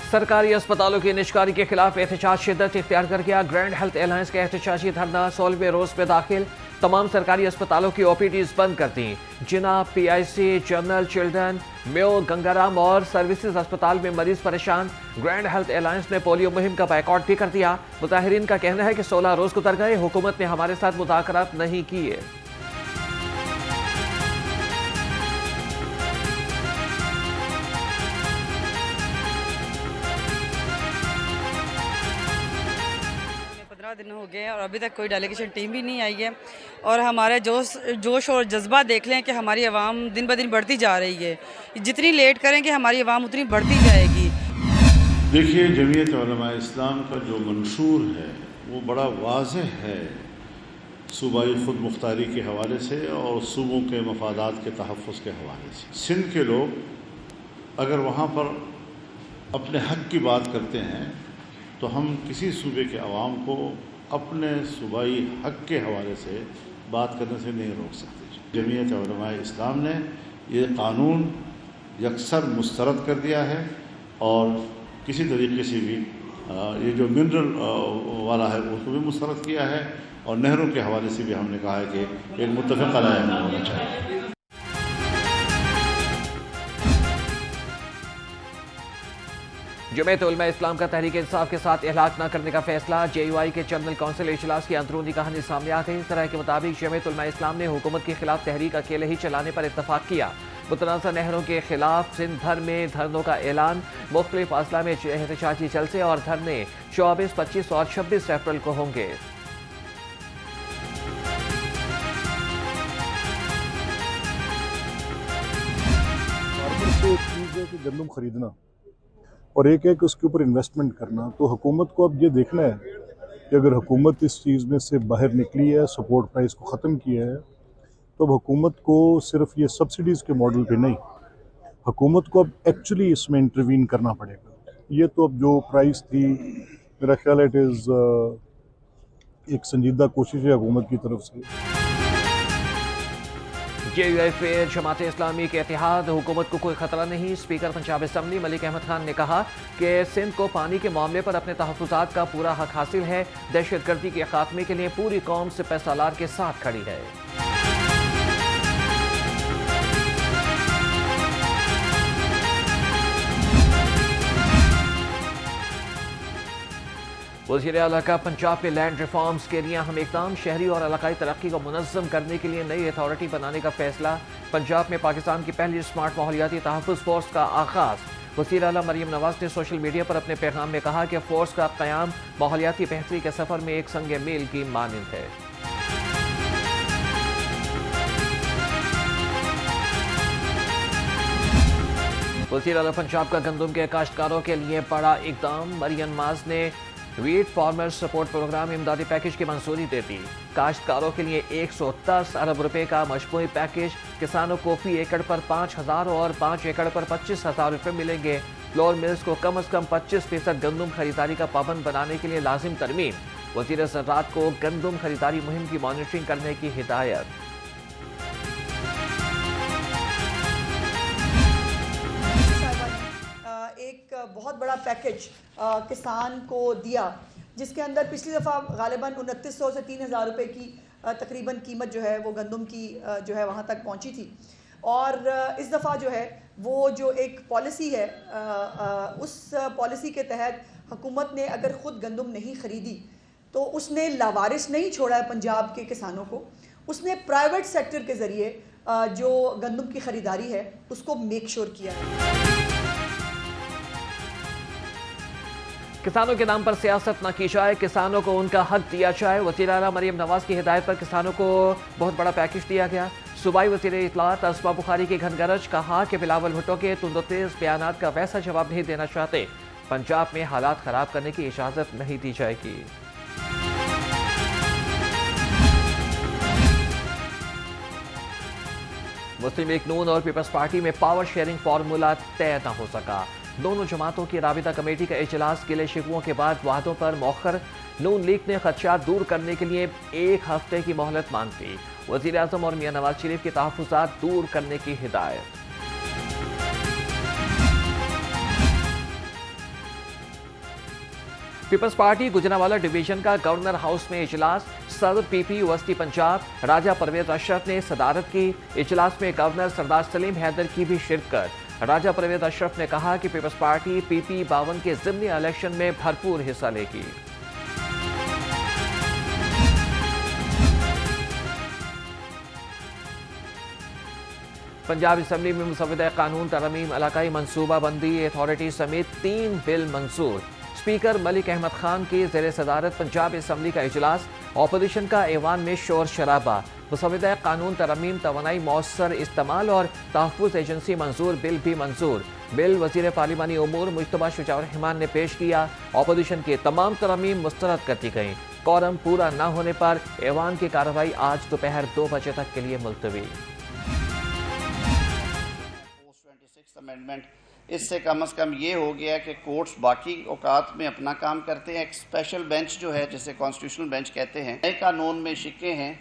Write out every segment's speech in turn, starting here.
सरकारी अस्पतालों की निजकारी के खिलाफ एहतजाज शिद्दत इख्तियार कर गया। ग्रैंड हेल्थ एलायंस का एहतजाजी धरना 16वें रोज पे दाखिल। तमाम सरकारी अस्पतालों की ओपीडीज बंद कर दी। Jinnah, PIC, general children, Mayo, Gangaram और सर्विसेज अस्पताल में मरीज परेशान। ग्रैंड हेल्थ एलायंस ने पोलियो मुहिम का बायकॉट भी कर दिया। मुताहिरीन का कहना है कि 16 रोज गुजर गए, हुकूमत ने हमारे साथ मुज़ाकरात नहीं किए। दिन हो गए और अभी तक कोई डेलीगेशन टीम भी नहीं आई है और हमारे जोश और जज्बा देख लें कि हमारी आवाम दिन ब दिन बढ़ती जा रही है। जितनी लेट करेंगे हमारी आवाम उतनी बढ़ती जाएगी। देखिए, जमीयत उलमा इस्लाम का जो मंशूर है वो बड़ा वाज़ेह है, सूबाई खुद मुख्तारी के हवाले से और सूबों के मफादात के तहफ़्फ़ुज़ के हवाले से। सिंध के लोग अगर वहाँ पर अपने हक़ की बात करते हैं तो हम किसी सूबे के अवाम को अपने सूबाई हक़ के हवाले से बात करने से नहीं रोक सकते। जमीयत उलमा इस्लाम ने ये कानून यकसर मुस्तरद कर दिया है और किसी तरीके से भी ये जो मिनरल वाला है उसको भी मुस्तरद किया है और नहरों के हवाले से भी हमने कहा है कि एक मुत्तफ़क़ राय होना चाहिए। जमीयत उलमा इस्लाम का तहरीक इंसाफ के साथ इहलाक न करने का फैसला। JUI के जनरल काउंसिल इजलास की अंदरूनी कहानी सामने आ गई। इस तरह के मुताबिक जमीयत उलमा इस्लाम ने हुकूमत के खिलाफ तहरीक अकेले ही चलाने पर इत्तफाक किया। मुतनाज़ा नहरों के खिलाफ सिंध भर में धरनों का ऐलान। मुख्तलिफ अजला में एहतजाजी जलसे और धरने 24, 25 और 26 अप्रैल को होंगे। गंदम खरीदना और एक है कि उसके ऊपर इन्वेस्टमेंट करना। तो हुकूमत को अब ये देखना है कि अगर हुकूमत इस चीज़ में से बाहर निकली है, सपोर्ट प्राइस को ख़त्म किया है, तो अब हुकूमत को सिर्फ ये सब्सिडीज़ के मॉडल पे नहीं, हुकूमत को अब एक्चुअली इसमें इंटरवीन करना पड़ेगा। ये तो अब जो प्राइस थी, मेरा ख्याल है इट इज़ एक संजीदा कोशिश है हुकूमत की तरफ से। JUI पे जमात इस्लामी के इत्तेहाद, हुकूमत को कोई खतरा नहीं। स्पीकर पंजाब असम्बली मलिक अहमद खान ने कहा कि सिंध को पानी के मामले पर अपने तहफ़्फ़ुज़ात का पूरा हक हासिल है। दहशतगर्दी के खात्मे के लिए पूरी कौम सिपह सालार के साथ खड़ी है। वज़ीर आला का पंजाब में लैंड रिफॉर्म्स के लिए अहम इक़दाम। शहरी और इलाकाई तरक्की को मुनज़्ज़म करने के लिए नई अथॉरिटी बनाने का फैसला। पंजाब में पाकिस्तान की पहली स्मार्ट माहौलियाती तहफ़्फ़ुज़ फोर्स का आगाज़। वज़ीर आला मरीम नवाज़ ने सोशल मीडिया पर अपने पैगाम में कहा कि फोर्स का क़याम माहौलियाती बेहतरी के सफ़र में एक संग मील की मानंद है। वज़ीर आला पंजाब का गंदम के काश्तकारों के लिए बड़ा इक़दाम। मरियम नवाज़ ने वीट फार्मर सपोर्ट प्रोग्राम इमदादी पैकेज की मंजूरी दे दी। काश्तकारों के लिए 110 अरब रुपए का मजमूई पैकेज। किसानों को फी एकड़ पर 5,000 और 5 एकड़ पर 25,000 रुपए मिलेंगे। फ्लोर मिल्स को कम से कम 25% गंदम खरीदारी का पाबंद बनाने के लिए लाजिम तरमीम। वज़ीर ज़राअत को गंदम खरीदारी मुहिम की मॉनिटरिंग करने की हिदायत। एक बहुत बड़ा पैकेज किसान को दिया, जिसके अंदर पिछली दफ़ा गालिबन 2900 से 3,000 रुपये की तकरीबन कीमत जो है वो गंदम की जो है वहाँ तक पहुँची थी। और इस दफ़ा जो है वो जो एक पॉलिसी है, उस पॉलिसी के तहत हुकूमत ने अगर ख़ुद गंदम नहीं ख़रीदी तो उसने लावारिस नहीं छोड़ा है पंजाब के किसानों को। उसने प्राइवेट सेक्टर के ज़रिए जो गंदम की ख़रीदारी है उसको मेक श्योर किया है। किसानों के नाम पर सियासत न की जाए, किसानों को उनका हक दिया जाए। वज़ीर आला मरीम नवाज़ की हिदायत पर किसानों को बहुत बड़ा पैकेज दिया गया। सूबाई वज़ीर इत्तलात असमा बुखारी की घनगरज, कहा कि बिलावल भुट्टो के तुंदोतेज़ बयानात का वैसा जवाब नहीं देना चाहते। पंजाब में हालात ख़राब करने की इजाज़त नहीं दी जाएगी। मुस्लिम लीग नून और पीपल्स पार्टी में पावर शेयरिंग फार्मूला तय न हो सका। दोनों जमातों की राबिता कमेटी का इजलास गिले शिकवों के बाद वादों पर मौखर। नून लीग ने खदशात दूर करने के लिए 1 हफ्ते की मोहलत मांगी। वज़ीर आज़म और मियां नवाज शरीफ के तहफ़्फ़ुज़ात दूर करने की हिदायत। पीपल्स पार्टी गुजरांवाला डिवीजन का गवर्नर हाउस में इजलास, सदर पीपी यूनिवर्सिटी पंजाब राजा परवेज अशरफ ने सदारत की। इजलास में गवर्नर सरदार सलीम हैदर की भी शिरकत। राजा परवेज अशरफ ने कहा कि पीपल्स पार्टी पीपी 52 के ज़िमनी इलेक्शन में भरपूर हिस्सा लेगी। पंजाब असम्बली में मुसव्वदा कानून तरमीम इलाकाई मनसूबाबंदी अथॉरिटी समेत 3 बिल मंजूर। स्पीकर मलिक अहमद खान की ज़ेर सदारत पंजाब असम्बली का इजलास, अपोजिशन का ऐवान में शोर शराबा। मुसव्वदा कानून तरमीम तवानाई मौसर इस्तेमाल और तहफ़्फ़ुज़ एजेंसी मंजूर बिल भी मंजूर। बिल वज़ीर पार्लिमानी उमूर मुज्तबा शुजाउर रहमान ने पेश किया। अपोजिशन की तमाम तरमीम मुस्तरद कर दी गईं। कोरम पूरा न होने पर ऐवान की कार्रवाई आज दोपहर 2 बजे तक के लिए मुलतवी। अमेंडमेंट इससे कम से कम ये हो गया कि कोर्ट्स बाकी औकात में अपना काम करते हैं। एक स्पेशल बेंच जो है जिसे कॉन्स्टिट्यूशनल बेंच कहते हैं, नए कानून में शिक्के हैं,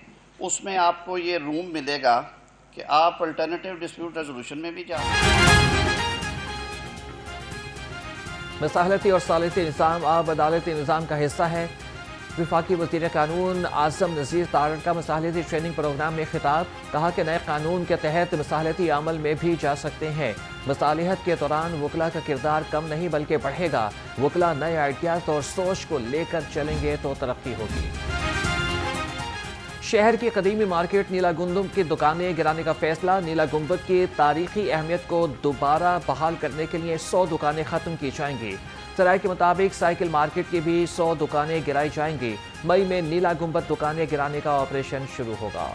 उसमें आपको ये रूम मिलेगा कि आप अल्टरनेटिव डिस्प्यूट रेजोल्यूशन में भी जा सकते हैं। मसालती और सालती निज़ाम अब अदालती निज़ाम का हिस्सा है। वफाकी वज़ीर कानून आज़म नज़ीर तारड़ का मसालती ट्रेनिंग प्रोग्राम में खिताब, कहा कि नए कानून के तहत मसालती अमल में भी जा सकते हैं। मसालिहत के दौरान वकला का किरदार कम नहीं बल्कि बढ़ेगा। वकला नए आइडियाज़ और सोच को लेकर चलेंगे तो तरक्की होगी। शहर की कदीमी मार्केट नीला गुंबद की दुकानें गिराने का फैसला। नीला गुंबद की तारीखी अहमियत को दोबारा बहाल करने के लिए 100 दुकानें खत्म की जाएंगी। सराय के मुताबिक साइकिल मार्केट की भी 100 दुकानें गिराई जाएंगी। मई में नीला गुंबद दुकानें गिराने का ऑपरेशन शुरू होगा।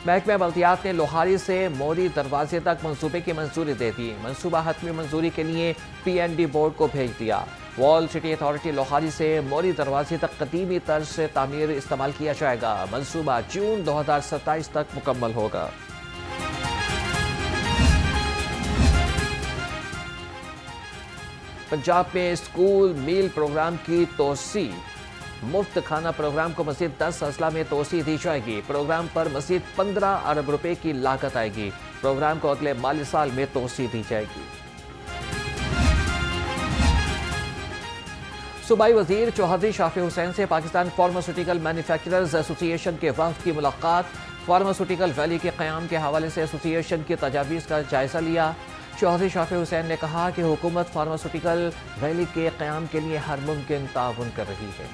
महकमा बल्दियात ने लोहारी से मोरी दरवाजे तक मंसूबे की मंजूरी दे दी। मंसूबा हतमी मंजूरी के लिए PND बोर्ड को भेज दिया। वॉल सिटी अथॉरिटी लोहारी से मोरी दरवाजे तक कदीमी तर्ज से तामीर इस्तेमाल किया जाएगा। मंसूबा जून 2027 तक मुकम्मल होगा। पंजाब में स्कूल मील प्रोग्राम की तोसी। मुफ्त खाना प्रोग्राम को मज़ीद 10 अजला में तोसी दी जाएगी। प्रोग्राम पर मज़ीद 15 अरब रुपए की लागत आएगी। प्रोग्राम को अगले माली साल में तोसी दी जाएगी। सूबाई वजीर चौधरी शाफी हुसैन से पाकिस्तान फार्मास्यूटिकल मैन्युफैक्चरर्स एसोसिएशन के वफ़द की मुलाकात। फार्मास्यूटिकल वैली के क़याम के हवाले से एसोसिएशन की तजावीज़ का जायजा लिया। चौधरी शाफी हुसैन ने कहा कि हुकूमत फार्मास्यूटिकल वैली के क़याम के लिए हर मुमकिन ताउन कर रही है।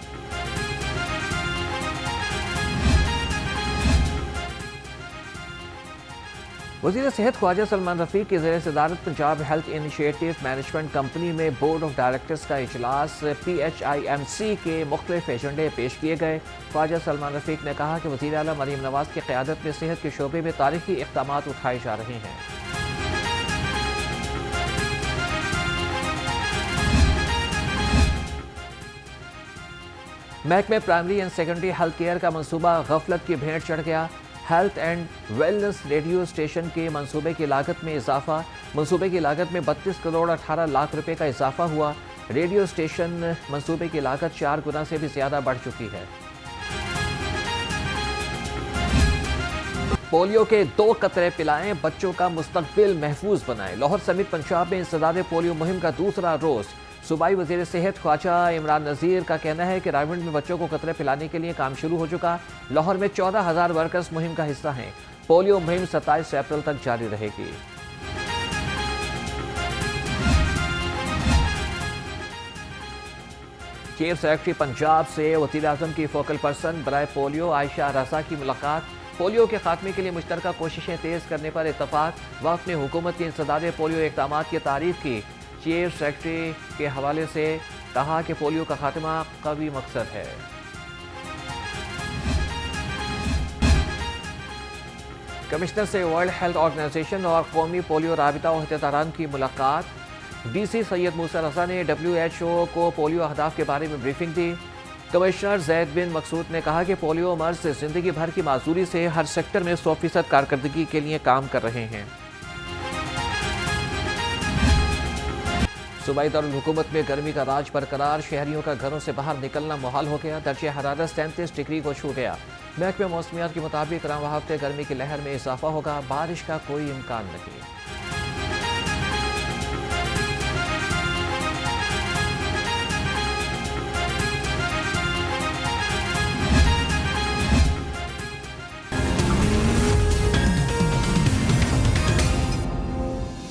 वज़ीर सेहत ख्वाजा सलमान रफ़ीक की ज़ेर सदारत Punjab health initiative management company में बोर्ड ऑफ डायरेक्टर्स का इजलास PHIMC के मुख्तलिफ एजेंडे पेश किए गए। ख्वाजा सलमान रफ़ीक ने कहा कि वज़ीर आला मरीम नवाज़ की क़यादत में सेहत के शोबे में तारीखी इक़दामात उठाए जा रहे हैं। महकमे primary and secondary health care का मंसूबा गफलत की भेंट चढ़ गया। Health and wellness radio station के मंसूबे की लागत में इजाफा। मंसूबे की लागत में 32 करोड़ 18 लाख रुपए का इजाफा हुआ। रेडियो स्टेशन मंसूबे की लागत 4 गुना से भी ज्यादा बढ़ चुकी है। पोलियो के 2 कतरे पिलाएं, बच्चों का मुस्तकबिल महफूज बनाएं। लाहौर समेत पंजाब में इंसदाद पोलियो मुहिम का दूसरा रोज। सूबाई वज़ीर सेहत ख्वाजा इमरान नज़ीर का कहना है कि रावलपिंडी में बच्चों को कतरे पिलाने के लिए काम शुरू हो चुका। लाहौर में 14,000 वर्कर्स मुहिम का हिस्सा हैं। पोलियो मुहिम 27 अप्रैल तक जारी रहेगी। चीफ सेक्रेटरी पंजाब से वज़ीर आज़म की फोकल पर्सन बराए पोलियो आयशा रज़ा की मुलाकात। पोलियो के खात्मे के लिए मुश्तरका कोशिशें तेज़ करने पर इत्तफाक। वफ़द ने हुकूमत के इंसदाद पोलियो इक़दामात की तारीफ की। चीफ सेक्रेटरी के हवाले से कहा कि पोलियो का खात्मा कवी मकसद है। कमिश्नर से वर्ल्ड हेल्थ ऑर्गेनाइजेशन और कौमी पोलियो राबिता अहदेदारान की मुलाकात। DC सैयद मूसा रज़ा ने WHO को पोलियो अहदाफ के बारे में ब्रीफिंग दी। कमिश्नर जैद बिन मकसूद ने कहा कि पोलियो मर्ज से जिंदगी भर की माजूरी से हर सेक्टर में 100% कारकर्दगी के लिए काम कर रहे हैं। सूबाई दारुल हुकूमत में गर्मी का राज बरकरार। शहरियों का घरों से बाहर निकलना मुहाल हो गया। दर्जे हरारत 37 डिग्री को छू गया। محکمہ موسمیات کے مطابق رواں ہفتے گرمی کی لہر میں اضافہ ہوگا، بارش کا کوئی امکان نہیں۔